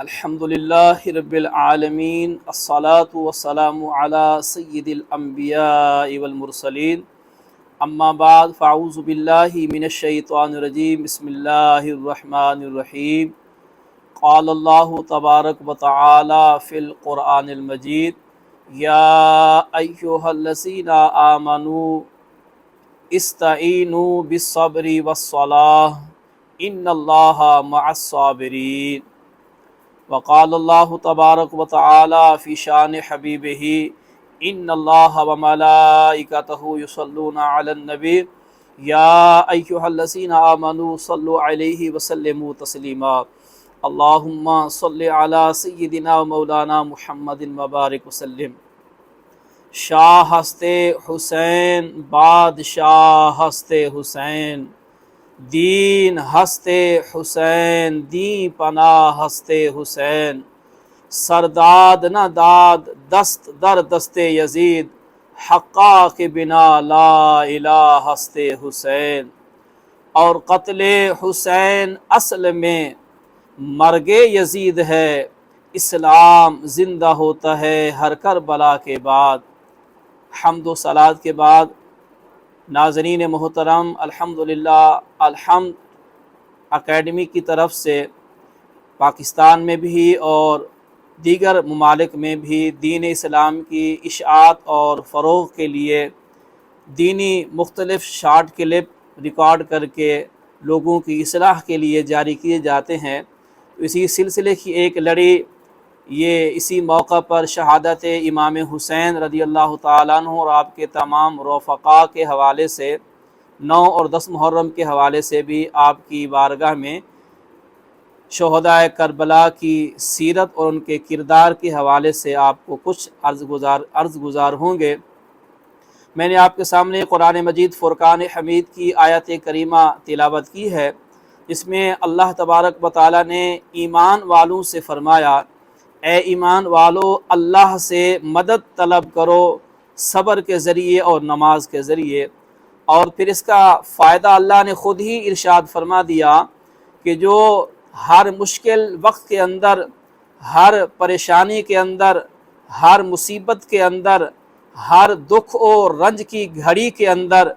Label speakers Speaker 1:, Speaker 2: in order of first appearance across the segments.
Speaker 1: الحمد للہ رب العالمین الصلاة والسلام علی سید الانبیاء والمرسلین اما بعد فاعوذ باللہ من الشیطان الرجیم بسم اللہ الرحمن الرحیم قال اللہ تبارک و تعالی فی القرآن المجید یا ایہا الذین آمنوا استعینوا بالصبر والصلاۃ ان اللہ مع الصابرین وقال اللہ تبارک و تعالی فی شان حبیبہ ان اللہ وملائکتہ یصلون علی النبی یا ایہا الذین آمنوا صلوا علیہ وسلموا تسلیما اللہم صل علی سیدنا و مولانا محمد وبارک وسلم۔ شاہ ہستے حسین بادشاہ ہستے حسین، دین ہستے حسین دین پناہ ہستے حسین، سرداد نہ داد دست در دست یزید، حقا کے بنا لا الہ ہستے حسین۔ اور قتل حسین اصل میں مرگ یزید ہے، اسلام زندہ ہوتا ہے ہر کربلا کے بعد۔ حمد و صلات کے بعد ناظرین محترم، الحمدللہ الحمد اکیڈمی کی طرف سے پاکستان میں بھی اور دیگر ممالک میں بھی دین اسلام کی اشاعت اور فروغ کے لیے دینی مختلف شارٹ کلپ ریکارڈ کر کے لوگوں کی اصلاح کے لیے جاری کیے جاتے ہیں۔ اسی سلسلے کی ایک لڑی یہ اسی موقع پر شہادت امام حسین رضی اللہ تعالیٰ عنہ اور آپ کے تمام رفقاء کے حوالے سے 9 اور 10 محرم کے حوالے سے بھی آپ کی بارگاہ میں شہدائے کربلا کی سیرت اور ان کے کردار کے حوالے سے آپ کو کچھ عرض گزار ہوں گے۔ میں نے آپ کے سامنے قرآن مجید فرقان حمید کی آیت کریمہ تلاوت کی ہے، جس میں اللہ تبارک و تعالیٰ نے ایمان والوں سے فرمایا، اے ایمان والو اللہ سے مدد طلب کرو صبر کے ذریعے اور نماز کے ذریعے۔ اور پھر اس کا فائدہ اللہ نے خود ہی ارشاد فرما دیا کہ جو ہر مشکل وقت کے اندر، ہر پریشانی کے اندر، ہر مصیبت کے اندر، ہر دکھ اور رنج کی گھڑی کے اندر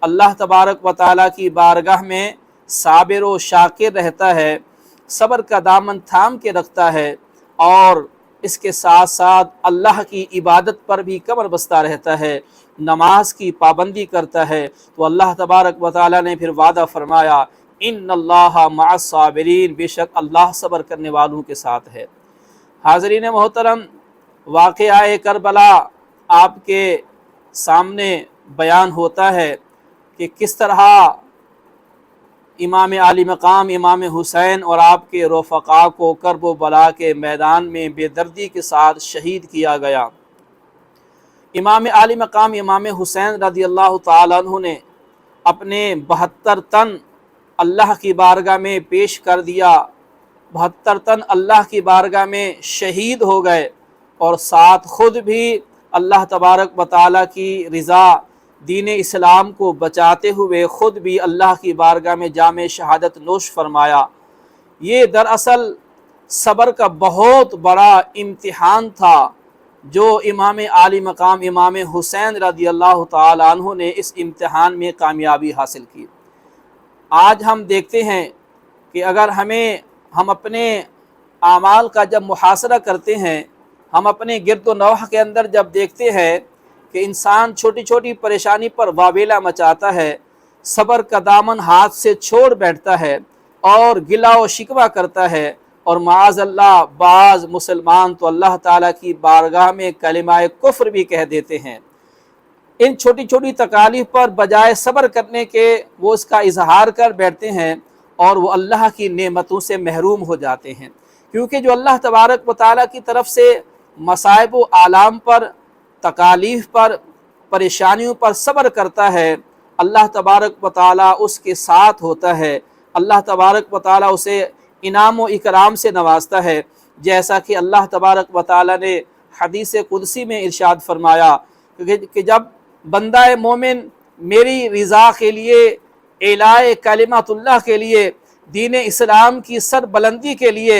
Speaker 1: اللہ تبارک و تعالیٰ کی بارگاہ میں صابر و شاکر رہتا ہے، صبر کا دامن تھام کے رکھتا ہے اور اس کے ساتھ ساتھ اللہ کی عبادت پر بھی کمر بستہ رہتا ہے، نماز کی پابندی کرتا ہے، تو اللہ تبارک و تعالیٰ نے پھر وعدہ فرمایا ان اللہ مع الصابرین، بے شک اللہ صبر کرنے والوں کے ساتھ ہے۔ حاضرین محترم، واقعہ کربلا آپ کے سامنے بیان ہوتا ہے کہ کس طرح امام عالی مقام امام حسین اور آپ کے رفقاء کو کرب و بلا کے میدان میں بے دردی کے ساتھ شہید کیا گیا۔ امام عالی مقام امام حسین رضی اللہ تعالیٰ عنہ نے اپنے 72 تن اللہ کی بارگاہ میں پیش کر دیا، 72 تن اللہ کی بارگاہ میں شہید ہو گئے، اور ساتھ خود بھی اللہ تبارک و تعالیٰ کی رضا دین اسلام کو بچاتے ہوئے خود بھی اللہ کی بارگاہ میں جام شہادت نوش فرمایا۔ یہ دراصل صبر کا بہت بڑا امتحان تھا جو امام عالی مقام امام حسین رضی اللہ تعالیٰ عنہ نے اس امتحان میں کامیابی حاصل کی۔ آج ہم دیکھتے ہیں کہ اگر ہم اپنے اعمال کا جب محاصرہ کرتے ہیں، ہم اپنے گرد و نواح کے اندر جب دیکھتے ہیں کہ انسان چھوٹی چھوٹی پریشانی پر واویلا مچاتا ہے، صبر کا دامن ہاتھ سے چھوڑ بیٹھتا ہے اور گلہ و شکوہ کرتا ہے، اور معاذ اللہ بعض مسلمان تو اللہ تعالیٰ کی بارگاہ میں کلمہ کفر بھی کہہ دیتے ہیں۔ ان چھوٹی چھوٹی تکالیف پر بجائے صبر کرنے کے وہ اس کا اظہار کر بیٹھتے ہیں اور وہ اللہ کی نعمتوں سے محروم ہو جاتے ہیں، کیونکہ جو اللہ تبارک و تعالیٰ کی طرف سے مصائب و آلام پر، تکالیف پر، پریشانیوں پر صبر کرتا ہے، اللہ تبارک و تعالیٰ اس کے ساتھ ہوتا ہے، اللہ تبارک و تعالیٰ اسے انعام و اکرام سے نوازتا ہے، جیسا کہ اللہ تبارک و تعالیٰ نے حدیث قدسی میں ارشاد فرمایا کہ جب بندہ مومن میری رضا کے لیے، اعلاء کلمت اللہ کے لیے، دین اسلام کی سر بلندی کے لیے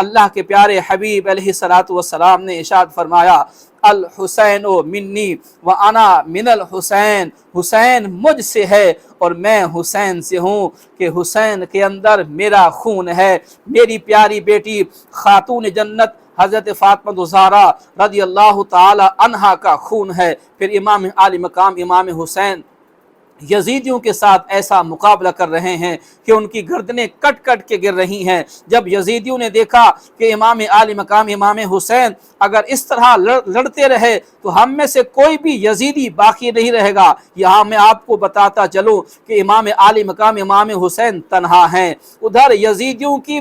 Speaker 1: اللہ کے پیارے حبیب علیہ الصلوۃ والسلام نے ارشاد فرمایا الحسین منی و انا من الحسین، حسین مجھ سے ہے اور میں حسین سے ہوں، کہ حسین کے اندر میرا خون ہے۔ میری پیاری بیٹی خاتون جنت حضرت فاطمہ الزہرا رضی اللہ تعالی عنہا کا خون ہے۔ پھر امام عالی مقام امام حسین یزیدیوں کے ساتھ ایسا مقابلہ کر رہے ہیں کہ ان کی گردنیں کٹ کٹ کے گر رہی ہیں۔ جب یزیدیوں نے دیکھا کہ امام عالی مقام امام حسین اگر اس طرح لڑتے رہے تو ہم میں سے کوئی بھی یزیدی باقی نہیں رہے گا۔ یہاں میں آپ کو بتاتا چلوں کہ امام عالی مقام امام حسین تنہا ہیں، ادھر یزیدیوں کی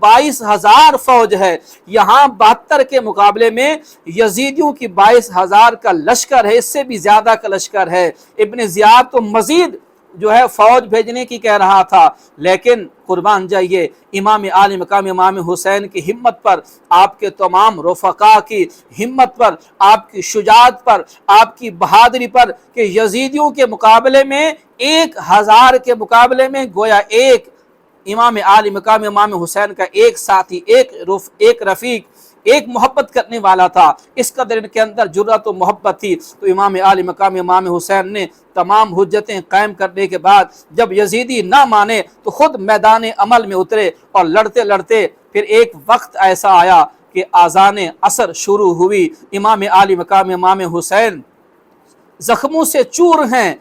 Speaker 1: 22,000 فوج ہے، یہاں 72 کے مقابلے میں یزیدیوں کی 22,000 کا لشکر ہے، اس سے بھی زیادہ کا لشکر ہے۔ ابن زیاد تو مزید جو ہے فوج بھیجنے کی کہہ رہا تھا، لیکن قربان جائیے امام عالی مقام امام حسین کی ہمت پر، آپ کے تمام رفقا کی ہمت پر، آپ کی شجاعت پر، آپ کی بہادری پر، کہ یزیدیوں کے مقابلے میں 1,000 کے مقابلے میں گویا ایک امام عالی مقام امام حسین کا ایک ساتھی، ایک رفیق، ایک محبت کرنے والا تھا، اس قدر ان کے اندر جرأت و محبت تھی۔ تو امام عالی مقام امام حسین نے تمام حجتیں قائم کرنے کے بعد جب یزیدی نہ مانے تو خود میدان عمل میں اترے، اور لڑتے لڑتے پھر ایک وقت ایسا آیا کہ آذان عصر شروع ہوئی۔ امام عالی مقام امام حسین زخموں سے چور ہیں،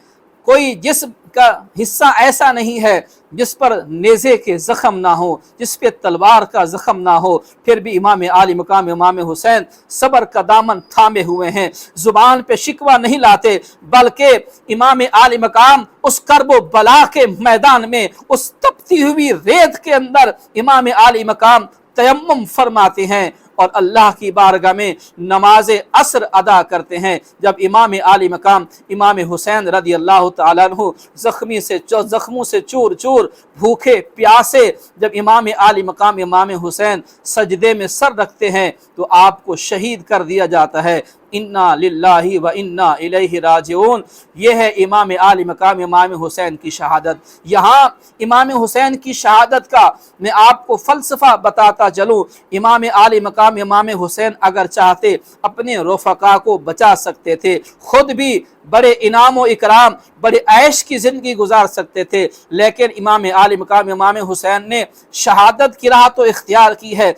Speaker 1: کوئی جسم کا حصہ ایسا نہیں ہے جس پر نیزے کے زخم نہ ہو، جس پہ تلوار کا زخم نہ ہو، پھر بھی امام عالی مقام امام حسین صبر کا دامن تھامے ہوئے ہیں، زبان پہ شکوہ نہیں لاتے، بلکہ امام عالی مقام اس کرب و بلا کے میدان میں، اس تپتی ہوئی ریت کے اندر امام عالی مقام تیمم فرماتے ہیں اور اللہ کی بارگاہ میں نماز عصر ادا کرتے ہیں۔ جب امام عالی مقام امام حسین رضی اللہ تعالیٰ عنہ زخموں سے چور چور، بھوکے پیاسے، جب امام عالی مقام امام حسین سجدے میں سر رکھتے ہیں تو آپ کو شہید کر دیا جاتا ہے۔ انا للہ و انا الیہ راجعون، یہ ہے امام عالی مقام امام حسین کی شہادت۔ یہاں امام حسین کی شہادت کا میں آپ کو فلسفہ بتاتا چلوں۔ امام عالی مقام امام حسین اگر چاہتے اپنے رفقا کو بچا سکتے تھے، خود بھی بڑے انعام و اکرام، بڑے عیش کی زندگی گزار سکتے تھے، لیکن امام عالی مقام امام حسین نے شہادت کی راہ تو اختیار کی ہے۔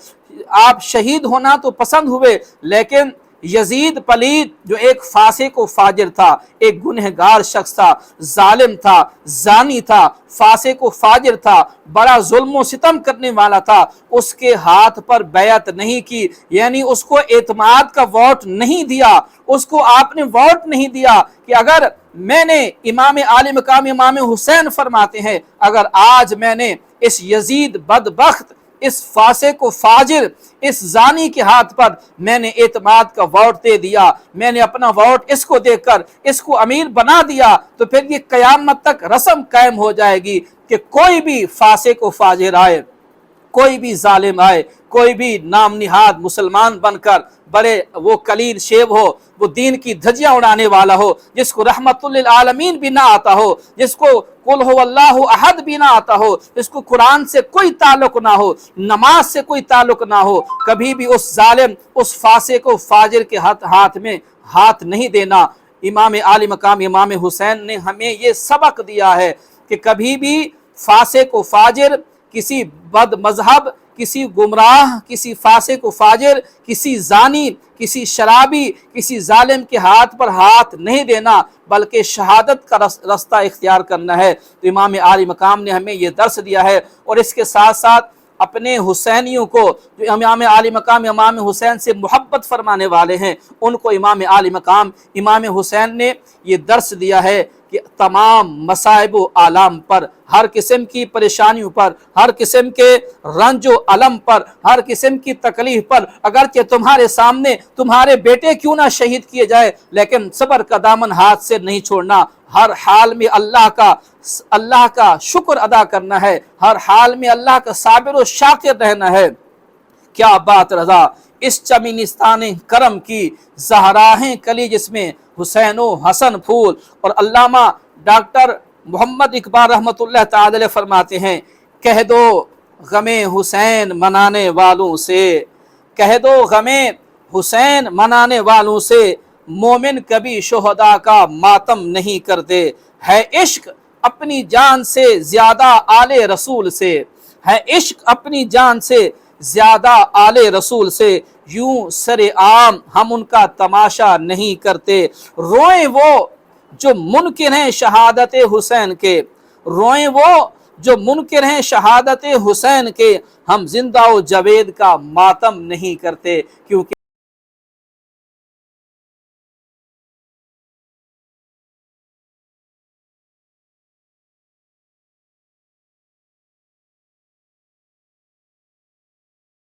Speaker 1: آپ شہید ہونا تو پسند ہوئے، لیکن یزید پلید جو ایک فاسق و فاجر تھا، ایک گنہگار شخص تھا، ظالم تھا، زانی تھا، فاسق و فاجر تھا، بڑا ظلم و ستم کرنے والا تھا، اس کے ہاتھ پر بیعت نہیں کی، یعنی اس کو اعتماد کا ووٹ نہیں دیا، اس کو آپ نے ووٹ نہیں دیا کہ اگر میں نے امام عالی مقام امام حسین فرماتے ہیں اگر آج میں نے اس یزید بدبخت، اس فاسق و فاجر، اس زانی کے ہاتھ پر میں نے اعتماد کا ووٹ دے دیا، میں نے اپنا ووٹ اس کو دے کر اس کو امیر بنا دیا، تو پھر یہ قیامت تک رسم قائم ہو جائے گی کہ کوئی بھی فاسق و فاجر آئے، کوئی بھی ظالم آئے، کوئی بھی نام نہاد مسلمان بن کر بڑے وہ کلیل شیب ہو، وہ دین کی دھجیاں اڑانے والا ہو، جس کو رحمت للعالمین بھی نہ آتا ہو، جس کو قل هو اللہ احد بھی نہ آتا ہو، جس کو قرآن سے کوئی تعلق نہ ہو، نماز سے کوئی تعلق نہ ہو، کبھی بھی اس ظالم، اس فاسق و فاجر کے ہاتھ میں ہاتھ نہیں دینا۔ امام عالی مقام امام حسین نے ہمیں یہ سبق دیا ہے کہ کبھی بھی فاسق و فاجر، کسی بد مذہب، کسی گمراہ، کسی فاسق و فاجر، کسی زانی، کسی شرابی، کسی ظالم کے ہاتھ پر ہاتھ نہیں دینا، بلکہ شہادت کا راستہ اختیار کرنا ہے۔ تو امام عالی مقام نے ہمیں یہ درس دیا ہے، اور اس کے ساتھ ساتھ اپنے حسینیوں کو جو امام عالی مقام امام حسین سے محبت فرمانے والے ہیں، ان کو امام عالی مقام امام حسین نے یہ درس دیا ہے کہ تمام مصائب و آلام پر، ہر قسم کی پریشانیوں پر، ہر قسم کے رنج و علم پر، ہر قسم کی تکلیف پر، اگرچہ تمہارے سامنے تمہارے بیٹے کیوں نہ شہید کیے جائے، لیکن صبر کا دامن ہاتھ سے نہیں چھوڑنا، ہر حال میں اللہ کا شکر ادا کرنا ہے، ہر حال میں اللہ کا صابر و شاکر رہنا ہے۔ کیا بات رضا اس چمنستان کرم کی زہراہیں کلی، جس میں حسین و حسن پھول۔ اور علامہ ڈاکٹر محمد اقبال رحمۃ اللہ تعالی فرماتے ہیں، کہہ دو غم حسین منانے والوں سے، کہہ دو غم حسین منانے والوں سے، مومن کبھی شہداء کا ماتم نہیں کرتے۔ ہے عشق اپنی جان سے زیادہ آل رسول سے، ہے عشق اپنی جان سے زیادہ آل رسول سے، یوں سر عام ہم ان کا تماشا نہیں کرتے۔ روئیں وہ جو منکر ہیں شہادت حسین کے، روئیں وہ جو منکر ہیں شہادت حسین کے، ہم زندہ و جاوید کا ماتم نہیں کرتے، کیونکہ